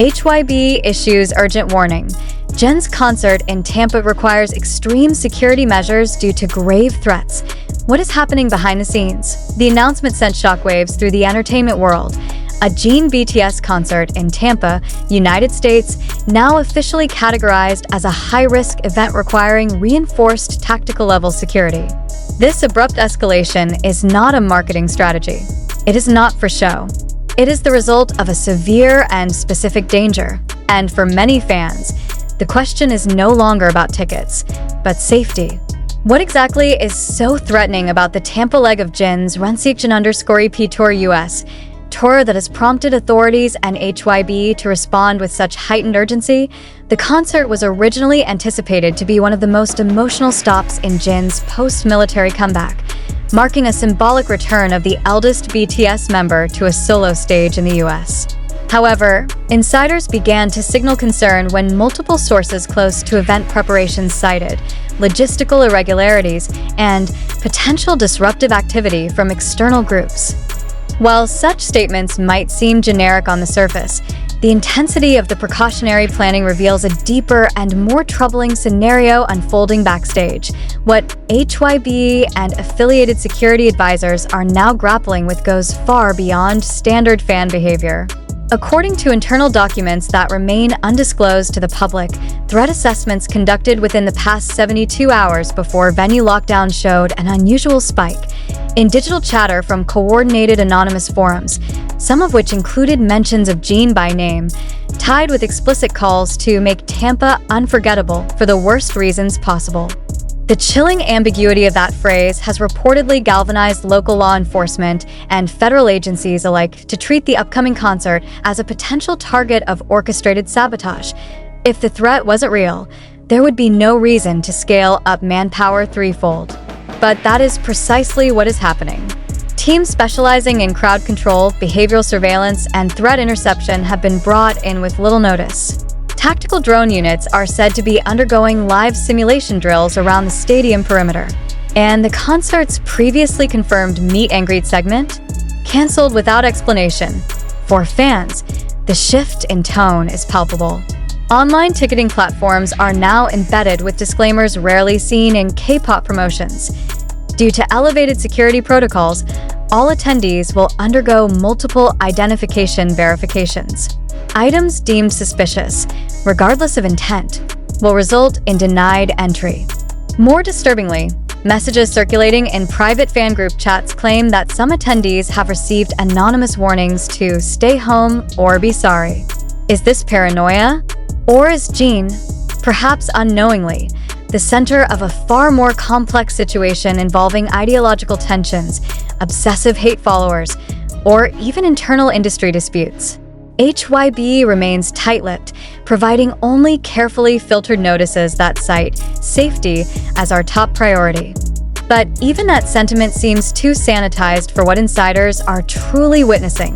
HYBE issues urgent warning. Jin's concert in Tampa requires extreme security measures due to grave threats. What is happening behind the scenes? The announcement sent shockwaves through the entertainment world. A Jin BTS concert in Tampa, United States, now officially categorized as a high-risk event requiring reinforced tactical-level security. This abrupt escalation is not a marketing strategy. It is not for show. It is the result of a severe and specific danger. And for many fans, the question is no longer about tickets, but safety. What exactly is so threatening about the Tampa leg of Jin's Seokjin_EP Tour US tour that has prompted authorities and HYBE to respond with such heightened urgency? The concert was originally anticipated to be one of the most emotional stops in Jin's post-military comeback, marking a symbolic return of the eldest BTS member to a solo stage in the US. However, insiders began to signal concern when multiple sources close to event preparations cited logistical irregularities and potential disruptive activity from external groups. While such statements might seem generic on the surface, the intensity of the precautionary planning reveals a deeper and more troubling scenario unfolding backstage. What HYBE and affiliated security advisors are now grappling with goes far beyond standard fan behavior. According to internal documents that remain undisclosed to the public, threat assessments conducted within the past 72 hours before venue lockdown showed an unusual spike in digital chatter from coordinated anonymous forums, some of which included mentions of Jin by name, tied with explicit calls to make Tampa unforgettable for the worst reasons possible. The chilling ambiguity of that phrase has reportedly galvanized local law enforcement and federal agencies alike to treat the upcoming concert as a potential target of orchestrated sabotage. If the threat wasn't real, there would be no reason to scale up manpower threefold. But that is precisely what is happening. Teams specializing in crowd control, behavioral surveillance, and threat interception have been brought in with little notice. Tactical drone units are said to be undergoing live simulation drills around the stadium perimeter. And the concert's previously confirmed meet and greet segment? Cancelled without explanation. For fans, the shift in tone is palpable. Online ticketing platforms are now embedded with disclaimers rarely seen in K-pop promotions. Due to elevated security protocols, all attendees will undergo multiple identification verifications. Items deemed suspicious, regardless of intent, will result in denied entry. More disturbingly, messages circulating in private fan group chats claim that some attendees have received anonymous warnings to stay home or be sorry. Is this paranoia? Or is Jin, perhaps unknowingly, the center of a far more complex situation involving ideological tensions, obsessive hate followers, or even internal industry disputes? HYBE remains tight-lipped, providing only carefully filtered notices that cite safety as our top priority. But even that sentiment seems too sanitized for what insiders are truly witnessing.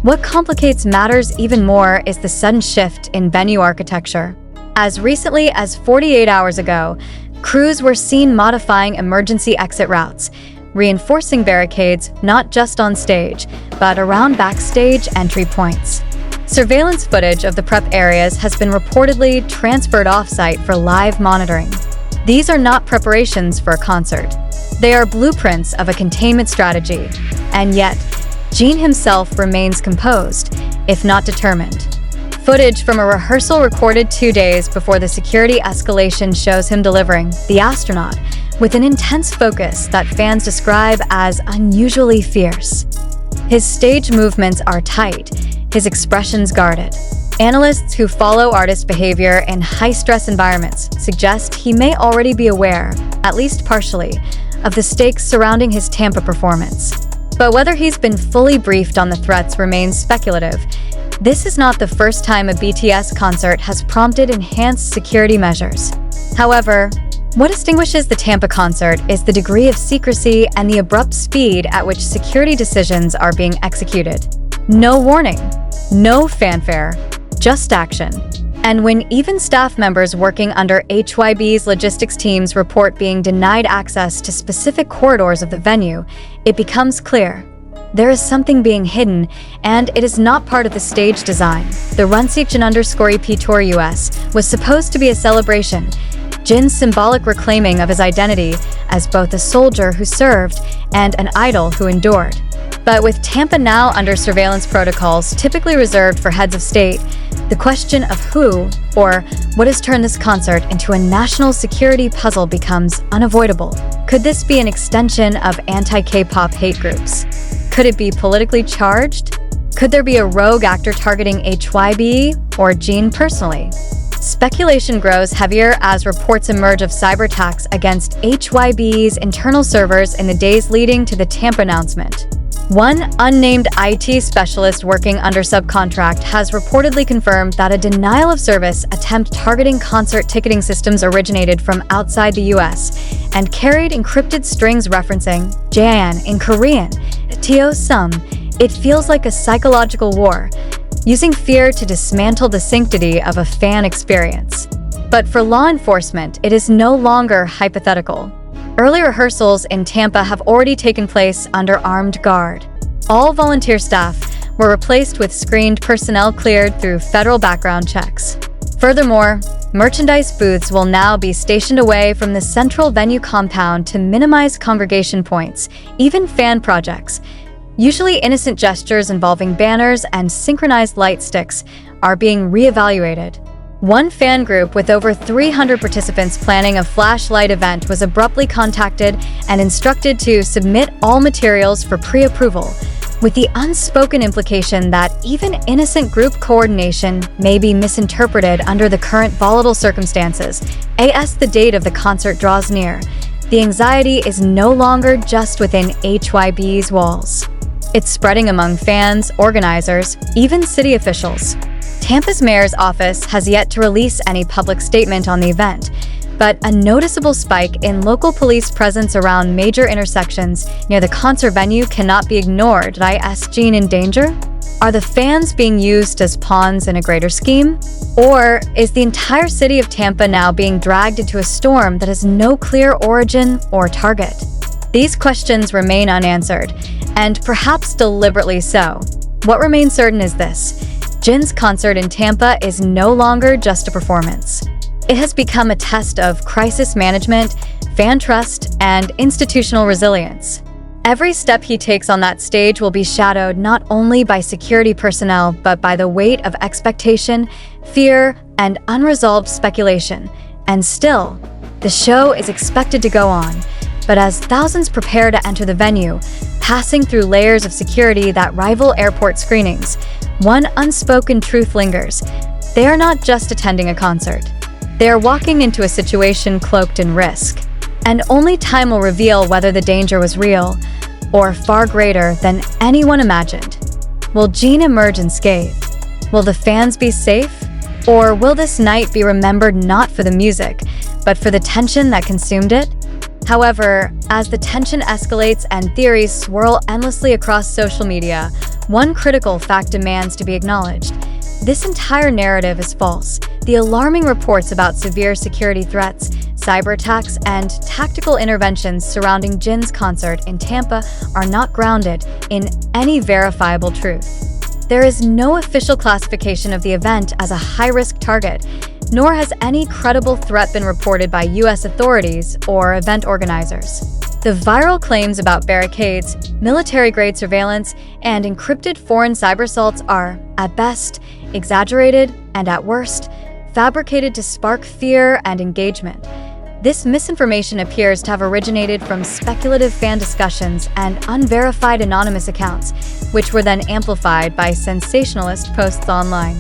What complicates matters even more is the sudden shift in venue architecture. As recently as 48 hours ago, crews were seen modifying emergency exit routes, reinforcing barricades not just on stage, but around backstage entry points. Surveillance footage of the prep areas has been reportedly transferred off-site for live monitoring. These are not preparations for a concert. They are blueprints of a containment strategy. And yet, Jin himself remains composed, if not determined. Footage from a rehearsal recorded 2 days before the security escalation shows him delivering The Astronaut with an intense focus that fans describe as unusually fierce. His stage movements are tight, his expressions guarded. Analysts who follow artist behavior in high-stress environments suggest he may already be aware, at least partially, of the stakes surrounding his Tampa performance. But whether he's been fully briefed on the threats remains speculative. This is not the first time a BTS concert has prompted enhanced security measures. However, what distinguishes the Tampa concert is the degree of secrecy and the abrupt speed at which security decisions are being executed. No warning, no fanfare, just action. And when even staff members working under HYBE's logistics teams report being denied access to specific corridors of the venue, it becomes clear There is something being hidden, and it is not part of the stage design. The Seokjin_EP Tour US was supposed to be a celebration, Jin's symbolic reclaiming of his identity as both a soldier who served and an idol who endured. But with Tampa now under surveillance protocols typically reserved for heads of state, the question of who or what has turned this concert into a national security puzzle becomes unavoidable. Could this be an extension of anti-K-pop hate groups? Could it be politically charged? Could there be a rogue actor targeting HYBE or Jin personally? Speculation grows heavier as reports emerge of cyber attacks against HYBE's internal servers in the days leading to the Tampa announcement. One unnamed IT specialist working under subcontract has reportedly confirmed that a denial of service attempt targeting concert ticketing systems originated from outside the US and carried encrypted strings referencing Jan in Korean, Teo Sum. It feels like a psychological war, using fear to dismantle the sanctity of a fan experience. But for law enforcement, it is no longer hypothetical. Early rehearsals in Tampa have already taken place under armed guard. All volunteer staff were replaced with screened personnel cleared through federal background checks. Furthermore, merchandise booths will now be stationed away from the central venue compound to minimize congregation points, even fan projects. Usually innocent gestures involving banners and synchronized light sticks are being reevaluated. One fan group with over 300 participants planning a flashlight event was abruptly contacted and instructed to submit all materials for pre-approval, with the unspoken implication that even innocent group coordination may be misinterpreted under the current volatile circumstances. As the date of the concert draws near, the anxiety is no longer just within HYBE's walls. It's spreading among fans, organizers, even city officials. Tampa's mayor's office has yet to release any public statement on the event, but a noticeable spike in local police presence around major intersections near the concert venue cannot be ignored. Is Jin in danger? Are the fans being used as pawns in a greater scheme? Or is the entire city of Tampa now being dragged into a storm that has no clear origin or target? These questions remain unanswered, and perhaps deliberately so. What remains certain is this: Jin's concert in Tampa is no longer just a performance. It has become a test of crisis management, fan trust, and institutional resilience. Every step he takes on that stage will be shadowed not only by security personnel, but by the weight of expectation, fear, and unresolved speculation. And still, the show is expected to go on. But as thousands prepare to enter the venue, passing through layers of security that rival airport screenings, one unspoken truth lingers. They are not just attending a concert. They are walking into a situation cloaked in risk. And only time will reveal whether the danger was real or far greater than anyone imagined. Will Jin emerge unscathed? Will the fans be safe? Or will this night be remembered not for the music, but for the tension that consumed it? However, as the tension escalates and theories swirl endlessly across social media, one critical fact demands to be acknowledged. This entire narrative is false. The alarming reports about severe security threats, cyber attacks, and tactical interventions surrounding Jin's concert in Tampa are not grounded in any verifiable truth. There is no official classification of the event as a high-risk target, nor has any credible threat been reported by U.S. authorities or event organizers. The viral claims about barricades, military-grade surveillance, and encrypted foreign cyber assaults are, at best, exaggerated and, at worst, fabricated to spark fear and engagement. This misinformation appears to have originated from speculative fan discussions and unverified anonymous accounts, which were then amplified by sensationalist posts online.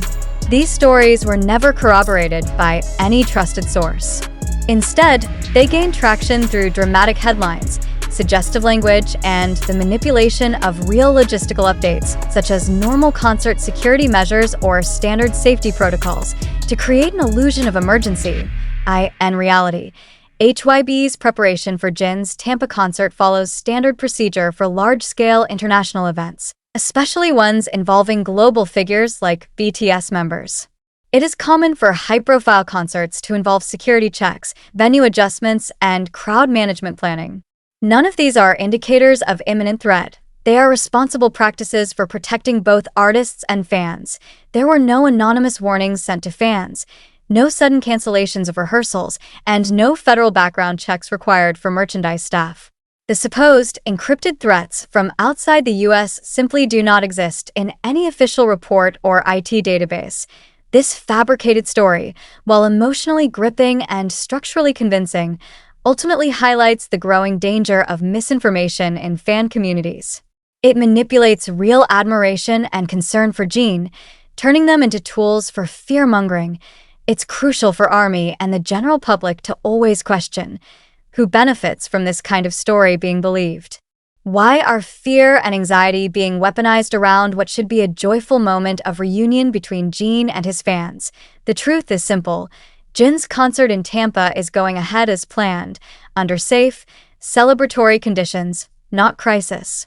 These stories were never corroborated by any trusted source. Instead, they gained traction through dramatic headlines, suggestive language, and the manipulation of real logistical updates, such as normal concert security measures or standard safety protocols, to create an illusion of emergency. In reality, HYBE's preparation for Jin's Tampa concert follows standard procedure for large-scale international events, especially ones involving global figures like BTS members. It is common for high-profile concerts to involve security checks, venue adjustments, and crowd management planning. None of these are indicators of imminent threat. They are responsible practices for protecting both artists and fans. There were no anonymous warnings sent to fans, no sudden cancellations of rehearsals, and no federal background checks required for merchandise staff. The supposed encrypted threats from outside the US simply do not exist in any official report or IT database. This fabricated story, while emotionally gripping and structurally convincing, ultimately highlights the growing danger of misinformation in fan communities. It manipulates real admiration and concern for Jin, turning them into tools for fear-mongering. It's crucial for ARMY and the general public to always question who benefits from this kind of story being believed. Why are fear and anxiety being weaponized around what should be a joyful moment of reunion between Jin and his fans? The truth is simple. Jin's concert in Tampa is going ahead as planned, under safe, celebratory conditions, not crisis.